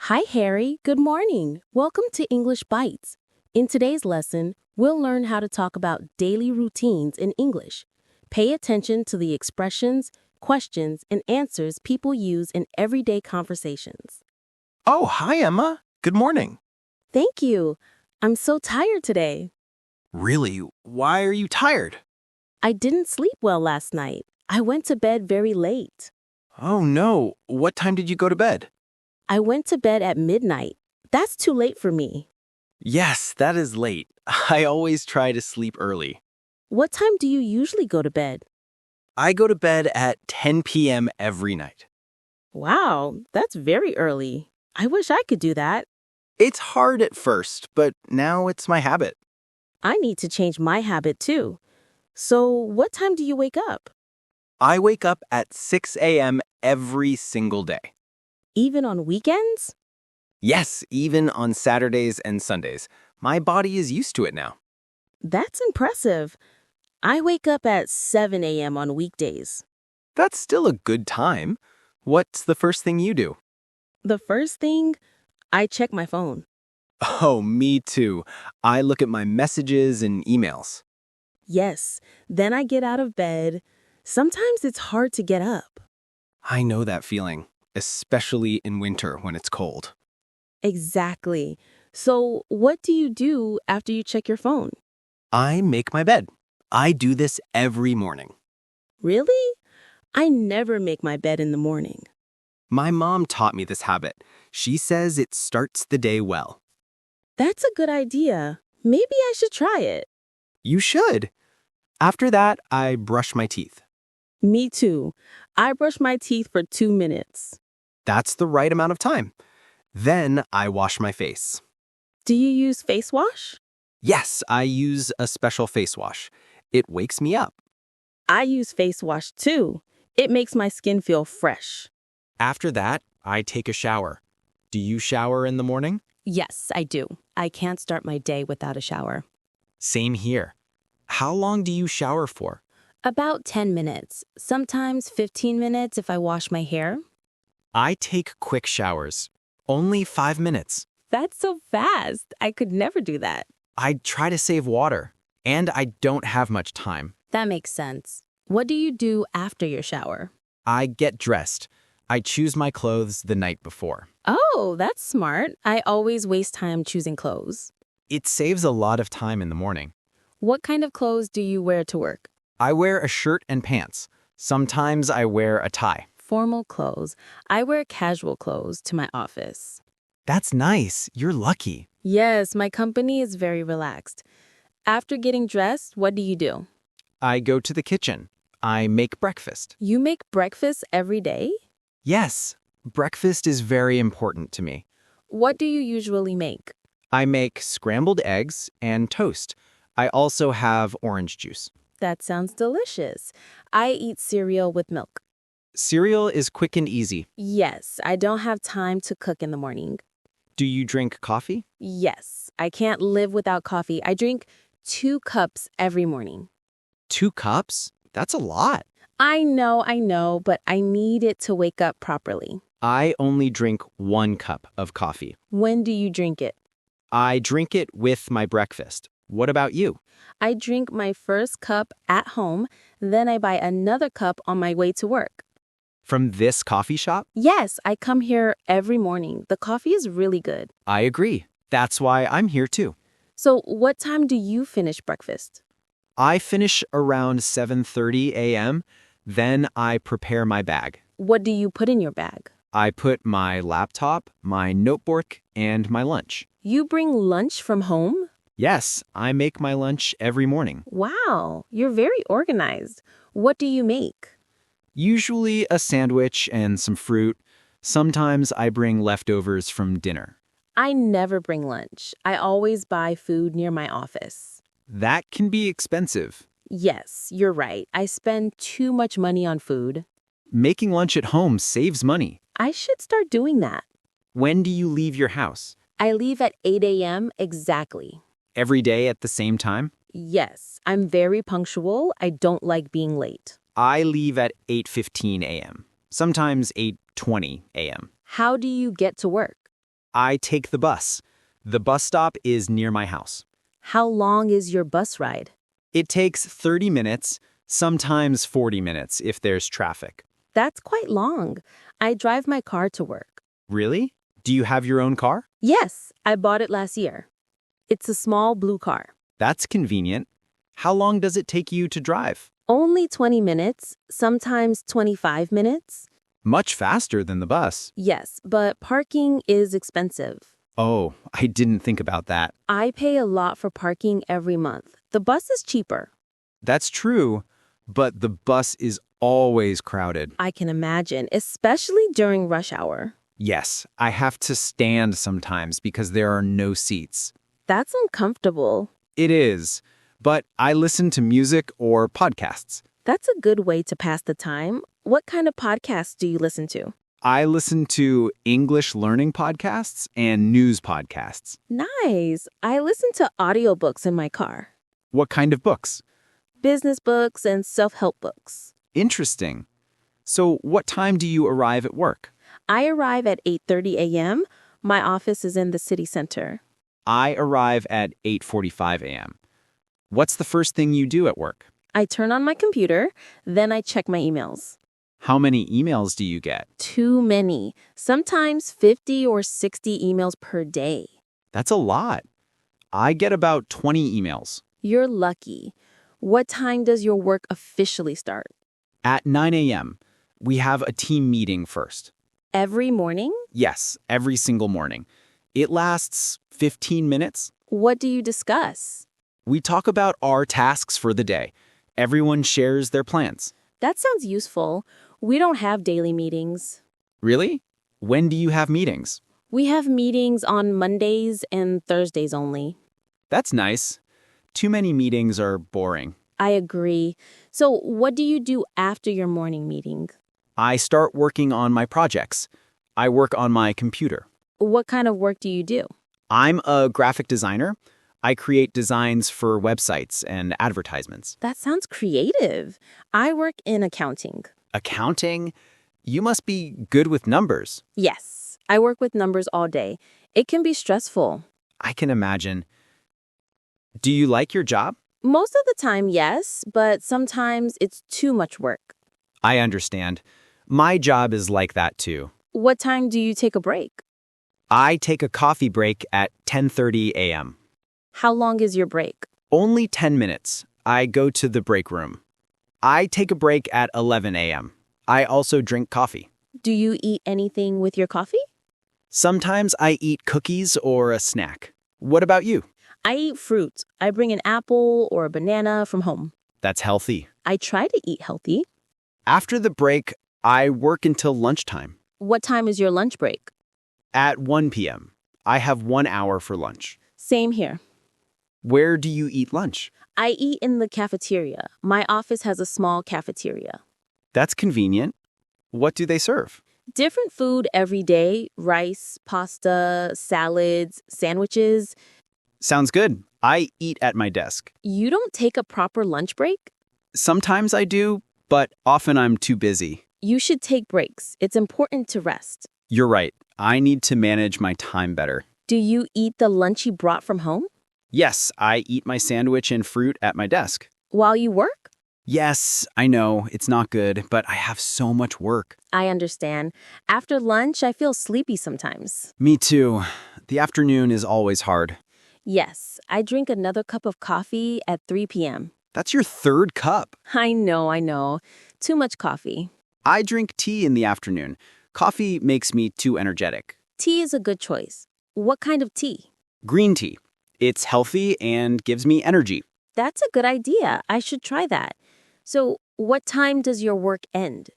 Hi, Harry. Good morning. Welcome to English Bites. In today's lesson, we'll learn how to talk about daily routines in English. Pay attention to the expressions, questions, and answers people use in everyday conversations. Oh, hi, Emma. Good morning. Thank you. I'm so tired today. Really? Why are you tired? I didn't sleep well last night. I went to bed very late. Oh, no. What time did you go to bed? I went to bed at midnight. That's too late for me. Yes, that is late. I always try to sleep early. What time do you usually go to bed? I go to bed at 10 p.m. every night. Wow, that's very early. I wish I could do that. It's hard at first, but now it's my habit. I need to change my habit too. So, what time do you wake up? I wake up at 6 a.m. every single day. Even on weekends? Yes, even on Saturdays and Sundays. My body is used to it now. That's impressive. I wake up at 7 a.m. on weekdays. That's still a good time. What's the first thing you do? The first thing, I check my phone. Oh, me too. I look at my messages and emails. Yes, then I get out of bed. Sometimes it's hard to get up. I know that feeling, especially in winter when it's cold. Exactly. So, what do you do after you check your phone? I make my bed. I do this every morning. Really? I never make my bed in the morning. My mom taught me this habit. She says it starts the day well. That's a good idea. Maybe I should try it. You should. After that, I brush my teeth. Me too. I brush my teeth for 2 minutes. That's the right amount of time. Then I wash my face. Do you use face wash? Yes, I use a special face wash. It wakes me up. I use face wash too. It makes my skin feel fresh. After that, I take a shower. Do you shower in the morning? Yes, I do. I can't start my day without a shower. Same here. How long do you shower for? About 10 minutes, sometimes 15 minutes if I wash my hair. I take quick showers. Only 5 minutes. That's so fast. I could never do that. I try to save water, and I don't have much time. That makes sense. What do you do after your shower? I get dressed. I choose my clothes the night before. Oh, that's smart. I always waste time choosing clothes. It saves a lot of time in the morning. What kind of clothes do you wear to work? I wear a shirt and pants. Sometimes I wear a tie. Formal clothes. I wear casual clothes to my office. That's nice. You're lucky. Yes, my company is very relaxed. After getting dressed, what do you do? I go to the kitchen. I make breakfast. You make breakfast every day? Yes, breakfast is very important to me. What do you usually make? I make scrambled eggs and toast. I also have orange juice. That sounds delicious. I eat cereal with milk. Cereal is quick and easy. Yes, I don't have time to cook in the morning. Do you drink coffee? Yes, I can't live without coffee. I drink 2 cups every morning. 2 cups? That's a lot. I know, but I need it to wake up properly. I only drink 1 cup of coffee. When do you drink it? I drink it with my breakfast. What about you? I drink my first cup at home, then I buy another cup on my way to work. From this coffee shop? Yes, I come here every morning. The coffee is really good. I agree. That's why I'm here too. So, what time do you finish breakfast? I finish around 7:30 a.m. Then I prepare my bag. What do you put in your bag? I put my laptop, my notebook, and my lunch. You bring lunch from home? Yes, I make my lunch every morning. Wow, you're very organized. What do you make? Usually a sandwich and some fruit. Sometimes I bring leftovers from dinner. I never bring lunch. I always buy food near my office. That can be expensive. Yes, you're right. I spend too much money on food. Making lunch at home saves money. I should start doing that. When do you leave your house? I leave at 8 a.m. exactly. Every day at the same time? Yes, I'm very punctual. I don't like being late. I leave at 8:15 a.m., sometimes 8:20 a.m. How do you get to work? I take the bus. The bus stop is near my house. How long is your bus ride? It takes 30 minutes, sometimes 40 minutes if there's traffic. That's quite long. I drive my car to work. Really? Do you have your own car? Yes, I bought it last year. It's a small blue car. That's convenient. How long does it take you to drive? Only 20 minutes, sometimes 25 minutes. Much faster than the bus. Yes, but parking is expensive. Oh, I didn't think about that. I pay a lot for parking every month. The bus is cheaper. That's true, but the bus is always crowded. I can imagine, especially during rush hour. Yes, I have to stand sometimes because there are no seats. That's uncomfortable. It is, but I listen to music or podcasts. That's a good way to pass the time. What kind of podcasts do you listen to? I listen to English learning podcasts and news podcasts. Nice. I listen to audiobooks in my car. What kind of books? Business books and self-help books. Interesting. So what time do you arrive at work? I arrive at 8:30 a.m. My office is in the city center. I arrive at 8:45 a.m. What's the first thing you do at work? I turn on my computer, then I check my emails. How many emails do you get? Too many. Sometimes 50 or 60 emails per day. That's a lot. I get about 20 emails. You're lucky. What time does your work officially start? At 9 a.m., we have a team meeting first. Every morning? Yes, every single morning. It lasts 15 minutes. What do you discuss? We talk about our tasks for the day. Everyone shares their plans. That sounds useful. We don't have daily meetings. Really? When do you have meetings? We have meetings on Mondays and Thursdays only. That's nice. Too many meetings are boring. I agree. So what do you do after your morning meeting? I start working on my projects. I work on my computer. What kind of work do you do? I'm a graphic designer. I create designs for websites and advertisements. That sounds creative. I work in accounting. Accounting? You must be good with numbers. Yes, I work with numbers all day. It can be stressful. I can imagine. Do you like your job? Most of the time, yes, but sometimes it's too much work. I understand. My job is like that too. What time do you take a break? I take a coffee break at 10:30 a.m. How long is your break? Only 10 minutes. I go to the break room. I take a break at 11 a.m. I also drink coffee. Do you eat anything with your coffee? Sometimes I eat cookies or a snack. What about you? I eat fruit. I bring an apple or a banana from home. That's healthy. I try to eat healthy. After the break, I work until lunchtime. What time is your lunch break? At 1 p.m. I have 1 hour for lunch. Same here. Where do you eat lunch? I eat in the cafeteria. My office has a small cafeteria. That's convenient. What do they serve? Different food every day: rice, pasta, salads, sandwiches. Sounds good. I eat at my desk. You don't take a proper lunch break? Sometimes I do, but often I'm too busy. You should take breaks. It's important to rest. You're right. I need to manage my time better. Do you eat the lunch you brought from home? Yes, I eat my sandwich and fruit at my desk. While you work? Yes, I know, it's not good, but I have so much work. I understand. After lunch, I feel sleepy sometimes. Me too. The afternoon is always hard. Yes, I drink another cup of coffee at 3 p.m. That's your third cup. I know. Too much coffee. I drink tea in the afternoon. Coffee makes me too energetic. Tea is a good choice. What kind of tea? Green tea. It's healthy and gives me energy. That's a good idea. I should try that. So, what time does your work end?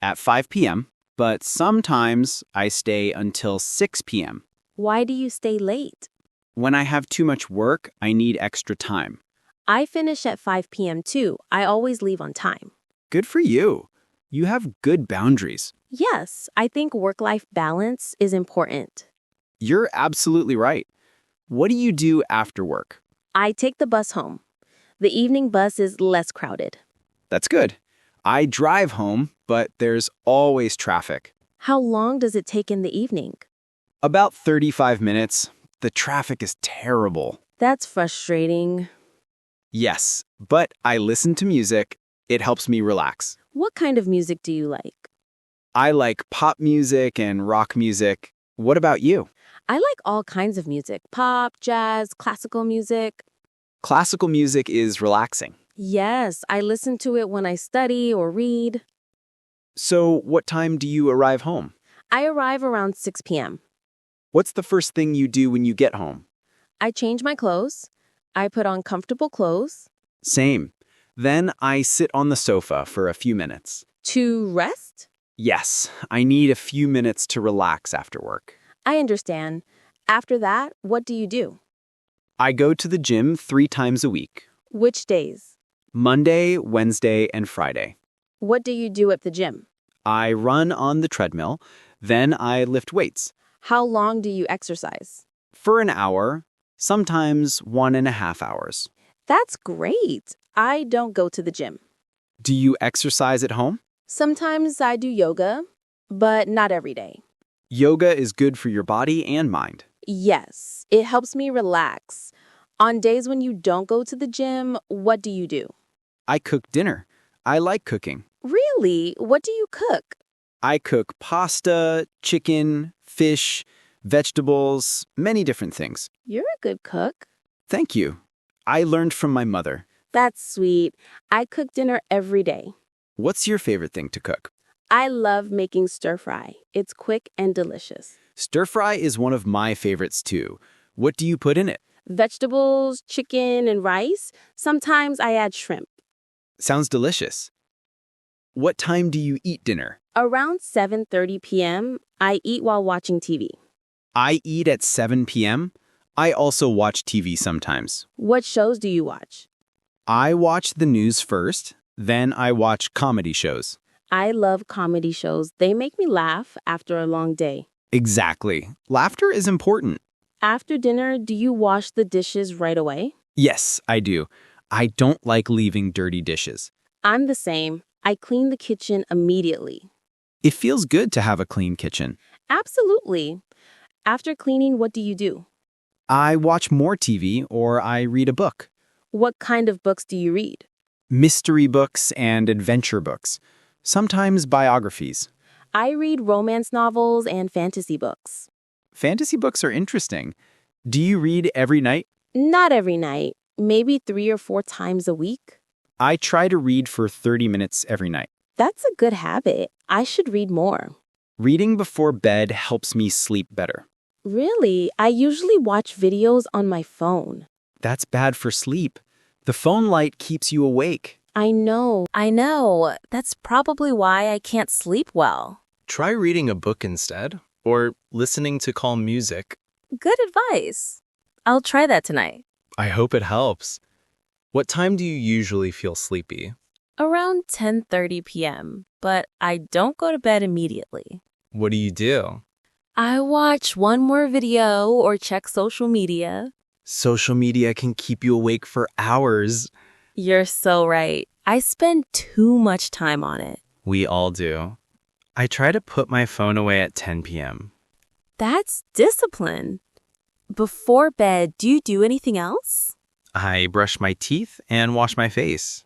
At 5 p.m., but sometimes I stay until 6 p.m. Why do you stay late? When I have too much work, I need extra time. I finish at 5 p.m. too. I always leave on time. Good for you. You have good boundaries. Yes, I think work-life balance is important. You're absolutely right. What do you do after work? I take the bus home. The evening bus is less crowded. That's good. I drive home, but there's always traffic. How long does it take in the evening? About 35 minutes. The traffic is terrible. That's frustrating. Yes, but I listen to music. It helps me relax. What kind of music do you like? I like pop music and rock music. What about you? I like all kinds of music. Pop, jazz, classical music. Classical music is relaxing. Yes, I listen to it when I study or read. So, what time do you arrive home? I arrive around 6 p.m. What's the first thing you do when you get home? I change my clothes. I put on comfortable clothes. Same. Then I sit on the sofa for a few minutes. To rest? Yes, I need a few minutes to relax after work. I understand. After that, what do you do? I go to the gym 3 times a week. Which days? Monday, Wednesday, and Friday. What do you do at the gym? I run on the treadmill, then I lift weights. How long do you exercise? For an hour, sometimes 1.5 hours. That's great. I don't go to the gym. Do you exercise at home? Sometimes I do yoga, but not every day. Yoga is good for your body and mind. Yes, it helps me relax. On days when you don't go to the gym, what do you do? I cook dinner. I like cooking. Really? What do you cook? I cook pasta, chicken, fish, vegetables, many different things. You're a good cook. Thank you. I learned from my mother. That's sweet. I cook dinner every day. What's your favorite thing to cook? I love making stir fry. It's quick and delicious. Stir fry is one of my favorites too. What do you put in it? Vegetables, chicken, and rice. Sometimes I add shrimp. Sounds delicious. What time do you eat dinner? Around 7:30 p.m., I eat while watching TV. I eat at 7 p.m. I also watch TV sometimes. What shows do you watch? I watch the news first, then I watch comedy shows. I love comedy shows. They make me laugh after a long day. Exactly. Laughter is important. After dinner, do you wash the dishes right away? Yes, I do. I don't like leaving dirty dishes. I'm the same. I clean the kitchen immediately. It feels good to have a clean kitchen. Absolutely. After cleaning, what do you do? I watch more TV or I read a book. What kind of books do you read? Mystery books and adventure books. Sometimes biographies. I read romance novels and fantasy books. Fantasy books are interesting. Do you read every night? Not every night, maybe 3 or 4 times a week. I try to read for 30 minutes every night. That's a good habit. I should read more. Reading before bed helps me sleep better. Really? I usually watch videos on my phone. That's bad for sleep. The phone light keeps you awake. I know. That's probably why I can't sleep well. Try reading a book instead, or listening to calm music. Good advice. I'll try that tonight. I hope it helps. What time do you usually feel sleepy? Around 10:30 p.m., but I don't go to bed immediately. What do you do? I watch one more video or check social media. Social media can keep you awake for hours. You're so right. I spend too much time on it. We all do. I try to put my phone away at 10 p.m. That's discipline. Before bed, do you do anything else? I brush my teeth and wash my face.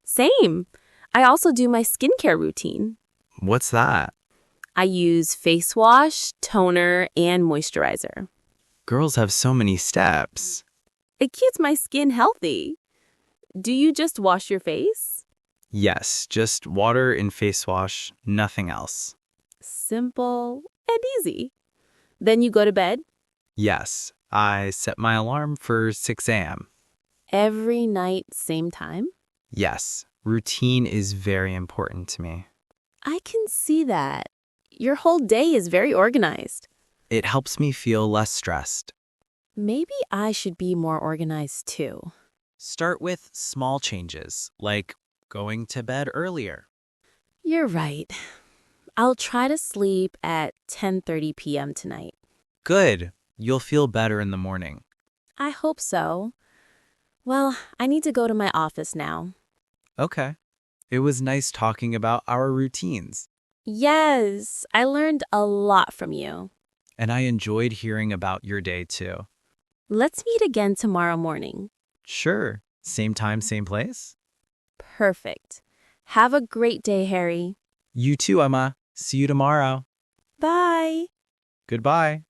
Same. I also do my skincare routine. What's that? I use face wash, toner, and moisturizer. Girls have so many steps. It keeps my skin healthy. Do you just wash your face? Yes, just water and face wash, nothing else. Simple and easy. Then you go to bed? Yes, I set my alarm for 6 a.m. Every night, same time? Yes, routine is very important to me. I can see that. Your whole day is very organized. It helps me feel less stressed. Maybe I should be more organized too. Start with small changes, like going to bed earlier. You're right. I'll try to sleep at 10:30 p.m. tonight. Good. You'll feel better in the morning. I hope so. Well, I need to go to my office now. Okay. It was nice talking about our routines. Yes, I learned a lot from you. And I enjoyed hearing about your day too. Let's meet again tomorrow morning. Sure. Same time, same place? Perfect. Have a great day, Harry. You too, Emma. See you tomorrow. Bye. Goodbye.